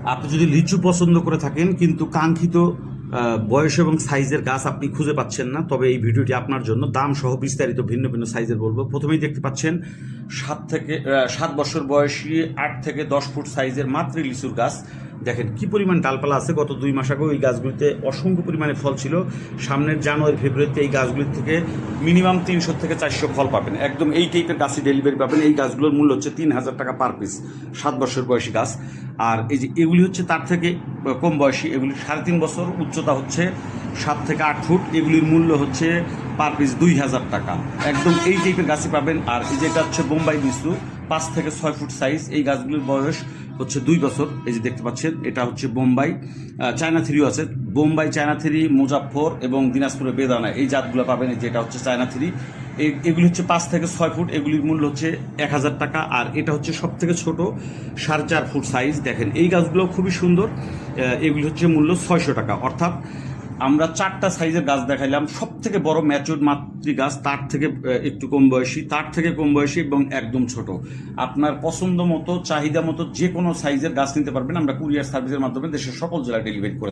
আপনি যদি লিচু পছন্দ করে থাকেন কিন্তু কাঙ্ক্ষিত বয়স এবং সাইজের গাছ আপনি খুঁজে পাচ্ছেন না, তবে এই ভিডিওটি আপনার জন্য। দাম সহ বিস্তারিত ভিন্ন ভিন্ন সাইজের বলবো। প্রথমেই দেখতে পাচ্ছেন 7 বছর বয়সী 8 থেকে 10 ফুট সাইজের মাত্র লিচুর গাছ। দেখেন কি পরিমাণ ডালপালা আছে। গত 2 মাস আগেও এই গাছগুলিতে অসংখ্য পরিমাণে ফল ছিল। সামনের জানুয়ারি ফেব্রুয়ারিতে এই গাছগুলির থেকে মিনিমাম 300 থেকে 400 ফল পাবেন। একদম এই টাইপের গাছই ডেলিভারি পাবেন। এই গাছগুলোর মূল্য হচ্ছে 3000 টাকা পার পিস। 7 বছর বয়সী গাছ। আর এই যে এগুলি হচ্ছে তার থেকে কম বয়সী, এগুলি 3.5 বছর, উচ্চতা হচ্ছে 7 থেকে 8 ফুট। এগুলির মূল্য হচ্ছে পার পিস 2000 টাকা। একদম এই টাইপের গাছই পাবেন। আর এই যেটা হচ্ছে বোম্বাই লিচু, 5 থেকে 6 ফুট সাইজ। এই গাছগুলির বয়স হচ্ছে 2 বছর। এই যে দেখতে পাচ্ছেন, এটা হচ্ছে বোম্বাই। চায়না থ্রিও আছে। বোম্বাই, চায়না থ্রি, মুজাফফর এবং দিনাজপুরের বেদানা, এই জাতগুলো পাবেন। যেটা হচ্ছে চায়না থ্রি, এগুলি হচ্ছে 5 থেকে 6 ফুট। এগুলির মূল্য হচ্ছে 1000 টাকা। আর এটা হচ্ছে সব থেকে ছোট, 4.5 ফুট সাইজ। দেখেন এই গাছগুলো খুবই সুন্দর। এগুলি হচ্ছে মূল্য 600 টাকা। অর্থাৎ আমরা 4টা সাইজের গাছ দেখাইলাম। সব থেকে বড় ম্যাচিউর মাতৃ গাছ, তার থেকে একটু কম বয়সী, তার থেকে কম বয়সী এবং একদম ছোট। আপনার পছন্দ মতো, চাহিদা মতো যে কোনো সাইজের গাছ নিতে পারবেন। আমরা কুরিয়ার সার্ভিসের মাধ্যমে দেশের সকল জেলায় ডেলিভারি করে